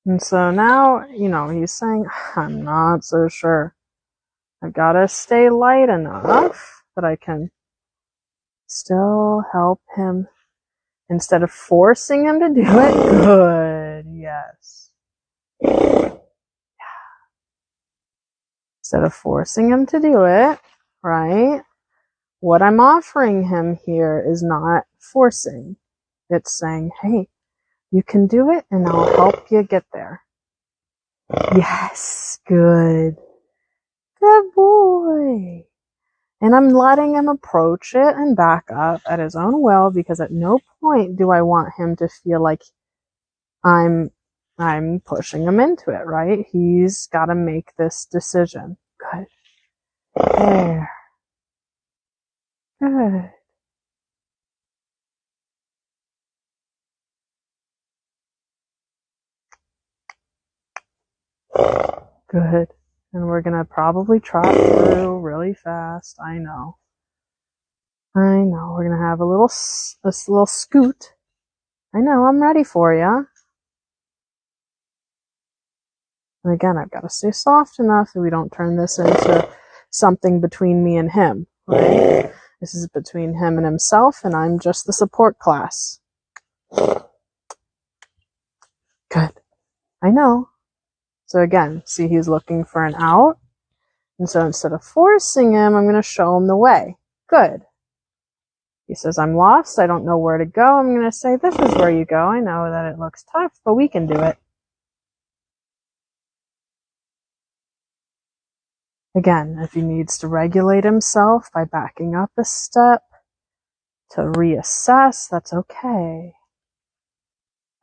And so now, you know, he's saying, I'm not so sure. I've got to stay light enough that I can still help him instead of forcing him to do it. Good, yes. Instead of forcing him to do it, right? What I'm offering him here is not forcing. It's saying, hey, you can do it and I'll help you get there. Yes, good. Good boy. And I'm letting him approach it and back up at his own will, because at no point do I want him to feel like I'm pushing him into it, right? He's got to make this decision. Good. There. Good. Good. And we're going to probably trot through really fast. I know. We're going to have a little scoot. I know. I'm ready for you. And again, I've got to stay soft enough that we don't turn this into something between me and him, right? This is between him and himself, and I'm just the support class. Good. I know. So again, see, he's looking for an out. And so instead of forcing him, I'm going to show him the way. Good. He says, I'm lost. I don't know where to go. I'm going to say, this is where you go. I know that it looks tough, but we can do it. Again, if he needs to regulate himself by backing up a step to reassess, that's okay.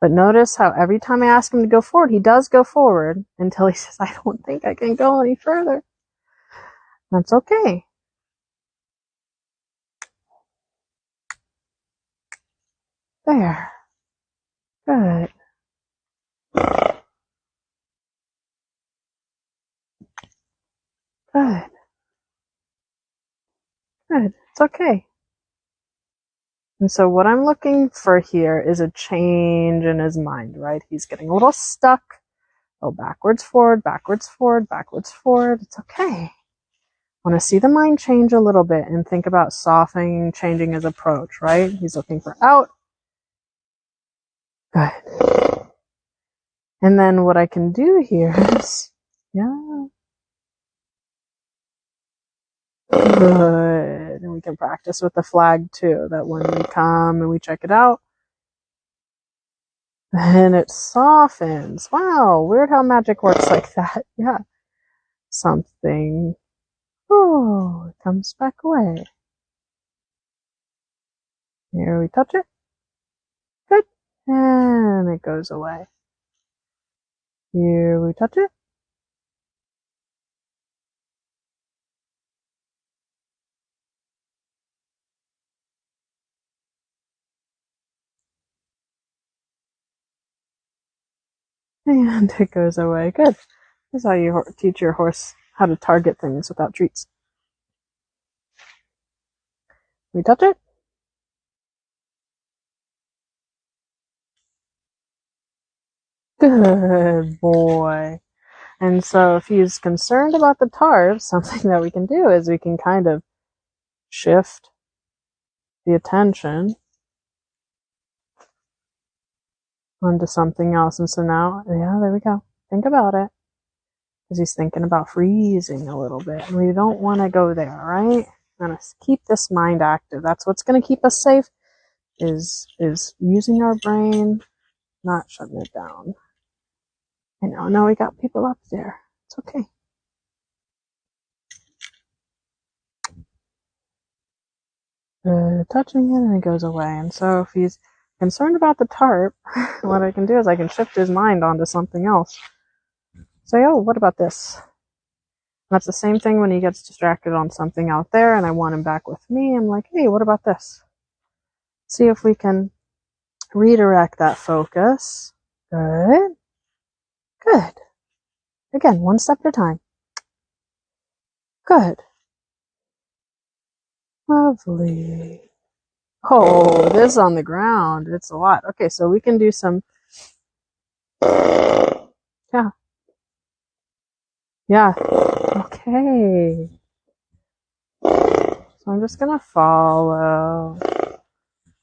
But notice how every time I ask him to go forward, he does go forward until he says, I don't think I can go any further. That's okay. There. Good. Good. Good. It's okay. And so what I'm looking for here is a change in his mind, right? He's getting a little stuck. Go backwards, forward, backwards, forward, backwards, forward. It's okay. I want to see the mind change a little bit and think about softening, changing his approach, right? He's looking for out. Good. And then what I can do here is, yeah. Good. And we can practice with the flag too, that when we come and we check it out, then it softens. Wow, weird how magic works like that. Yeah. Something, oh, it comes back away. Here we touch it. Good. And it goes away. Here we touch it. And it goes away. Good. This is how you teach your horse how to target things without treats. We touch it. Good boy. And so if he's concerned about the tarp, something that we can do is we can kind of shift the attention onto something else. And so now, yeah, there we go. Think about it. Because he's thinking about freezing a little bit. And we don't want to go there, right? We want to keep this mind active. That's what's going to keep us safe, is using our brain, not shutting it down. I know, now we got people up there. It's okay. Touching it and it goes away. And so if he's concerned about the tarp, what I can do is I can shift his mind onto something else. Say, oh, what about this? And that's the same thing when he gets distracted on something out there and I want him back with me. I'm like, hey, what about this? See if we can redirect that focus. Good. Good. Again, one step at a time. Good. Lovely. Oh, this on the ground. It's a lot. Okay, so we can do some Yeah. Yeah. Okay. So I'm just gonna follow.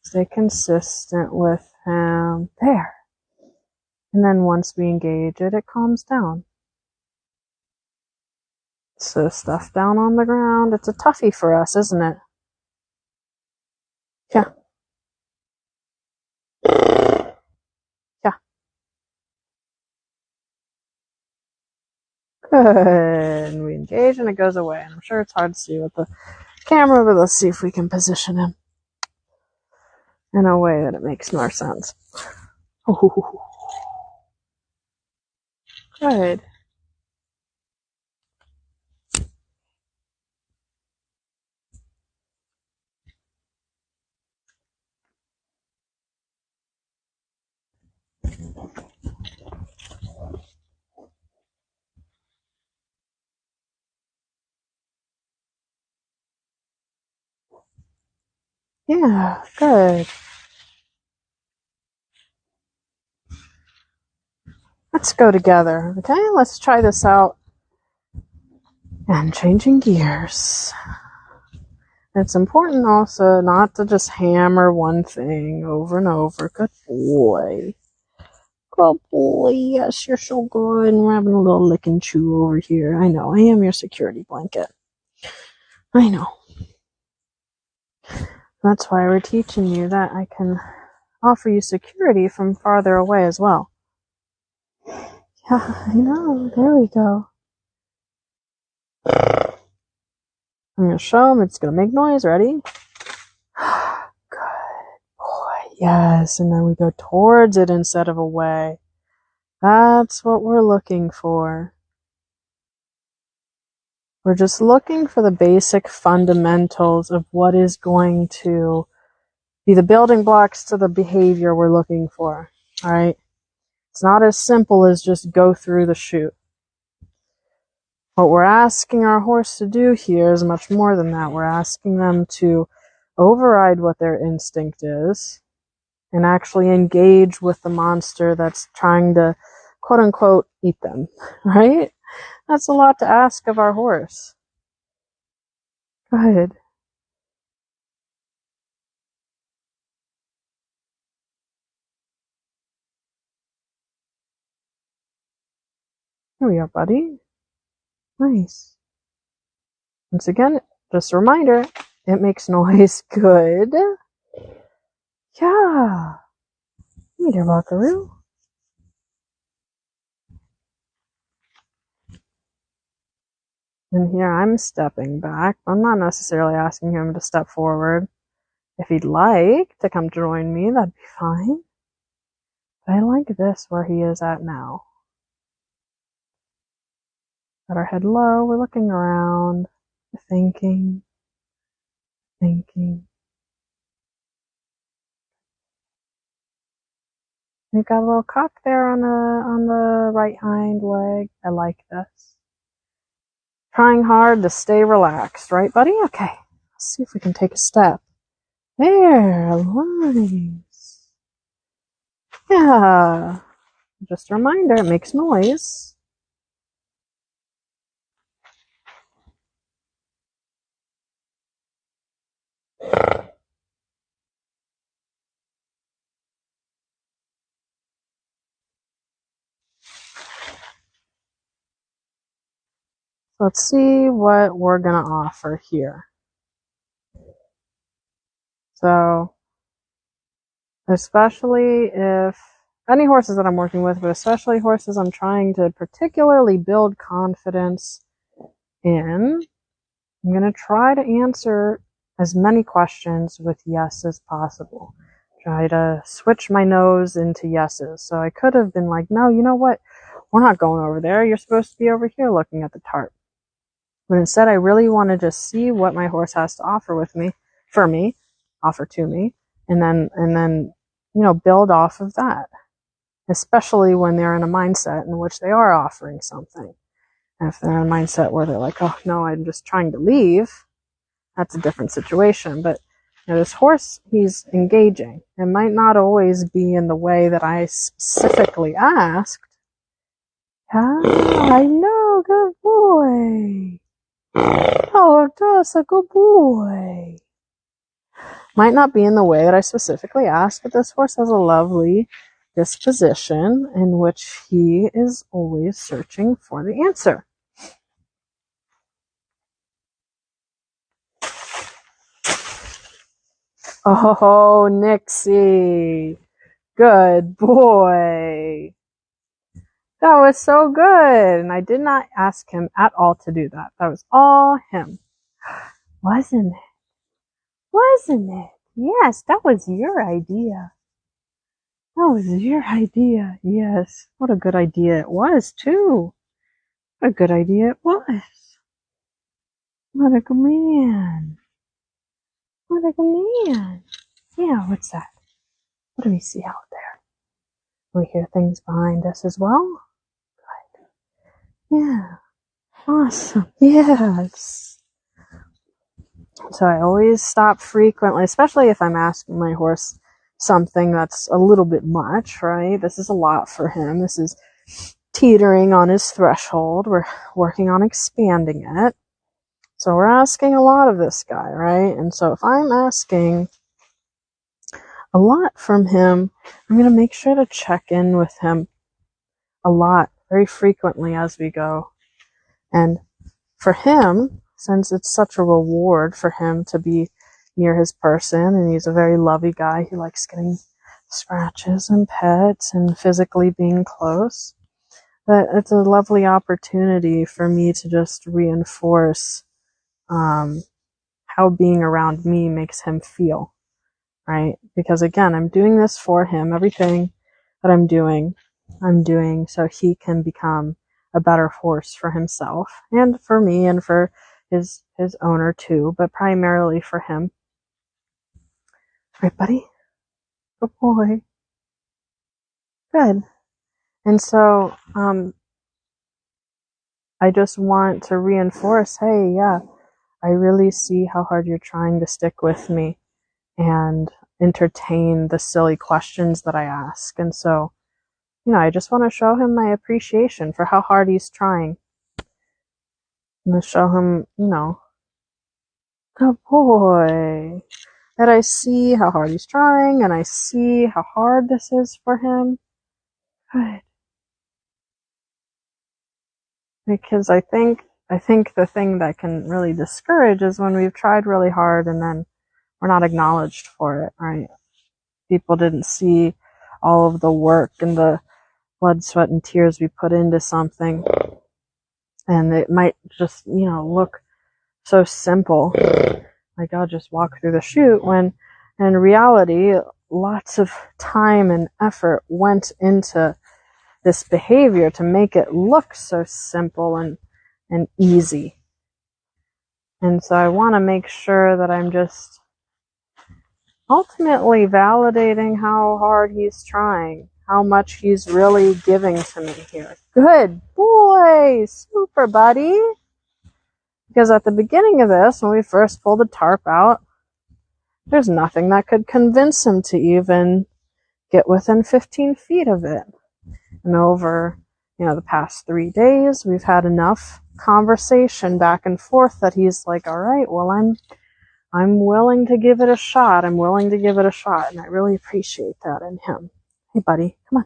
Stay consistent with him. There. And then once we engage it, it calms down. So stuff down on the ground. It's a toughie for us, isn't it? Yeah. Yeah. Good. And we engage and it goes away. And I'm sure it's hard to see with the camera, but let's see if we can position him in a way that it makes more sense. Ooh. Good. Yeah, good. Let's go together, okay? Let's try this out. And changing gears. It's important also not to just hammer one thing over and over. Good boy. Good boy. Yes, you're so good. And we're having a little lick and chew over here. I know. I am your security blanket. I know. That's why we're teaching you that I can offer you security from farther away as well. Yeah, I know. There we go. I'm going to show him. It's going to make noise. Ready? Good boy. Yes, and then we go towards it instead of away. That's what we're looking for. We're just looking for the basic fundamentals of what is going to be the building blocks to the behavior we're looking for. All right? It's not as simple as just go through the chute. What we're asking our horse to do here is much more than that. We're asking them to override what their instinct is and actually engage with the monster that's trying to, quote unquote, eat them, right? That's a lot to ask of our horse. Good. Here we go, buddy. Nice. Once again, just a reminder, it makes noise. Good. Yeah. Hey there, buckaroo. And here I'm stepping back. I'm not necessarily asking him to step forward. If he'd like to come join me, that'd be fine. But I like this where he is at now. Got our head low, we're looking around, thinking. We've got a little cock there on the right hind leg. I like this. Trying hard to stay relaxed, right, buddy? Okay. Let's see if we can take a step. There, nice. Yeah. Just a reminder, it makes noise. Let's see what we're going to offer here. So, especially if any horses that I'm working with, but especially horses I'm trying to particularly build confidence in, I'm going to try to answer as many questions with yes as possible. Try to switch my nose into yeses. So I could have been like, no, you know what? We're not going over there. You're supposed to be over here looking at the tarp. But instead, I really want to just see what my horse has to offer offer to me, and then, build off of that. Especially when they're in a mindset in which they are offering something. And if they're in a mindset where they're like, oh no, I'm just trying to leave, that's a different situation. But this horse, he's engaging. It might not always be in the way that I specifically asked. Ah, I know, good boy. Oh, that's a good boy. Might not be in the way that I specifically asked, but this horse has a lovely disposition in which he is always searching for the answer. Oh, Nixie. Good boy. That was so good. And I did not ask him at all to do that. That was all him. Wasn't it? Wasn't it? Yes, that was your idea. That was your idea. Yes. What a good idea it was, too. What a good idea it was. What a good man. What a good man. Yeah, what's that? What do we see out there? We hear things behind us as well? Good. Yeah. Awesome. Yes. So I always stop frequently, especially if I'm asking my horse something that's a little bit much, right? This is a lot for him. This is teetering on his threshold. We're working on expanding it. So we're asking a lot of this guy, right? And so if I'm asking a lot from him, I'm going to make sure to check in with him a lot, very frequently as we go. And for him, since it's such a reward for him to be near his person, and he's a very lovey guy, he likes getting scratches and pets and physically being close, but it's a lovely opportunity for me to just reinforce how being around me makes him feel, right? Because again, I'm doing this for him. Everything that I'm doing so he can become a better horse for himself and for me and for his owner too, but primarily for him. Right, buddy? Good boy. Good. And so, I just want to reinforce, hey, yeah, I really see how hard you're trying to stick with me and entertain the silly questions that I ask. And so, I just want to show him my appreciation for how hard he's trying. And to show him, good boy. That I see how hard he's trying and I see how hard this is for him. Good. Because I think the thing that can really discourage is when we've tried really hard and then we're not acknowledged for it, right? People didn't see all of the work and the blood, sweat, and tears we put into something. And it might just, look so simple. Like, I'll just walk through the chute, when in reality, lots of time and effort went into this behavior to make it look so simple and easy. And so I want to make sure that I'm just ultimately validating how hard he's trying, how much he's really giving to me here. Good boy, super buddy. Because at the beginning of this, when we first pulled the tarp out, there's nothing that could convince him to even get within 15 feet of it. And over, the past 3 days, we've had enough conversation back and forth that he's like, all right, well, I'm willing to give it a shot. I'm willing to give it a shot. And I really appreciate that in him. Hey, buddy, come on.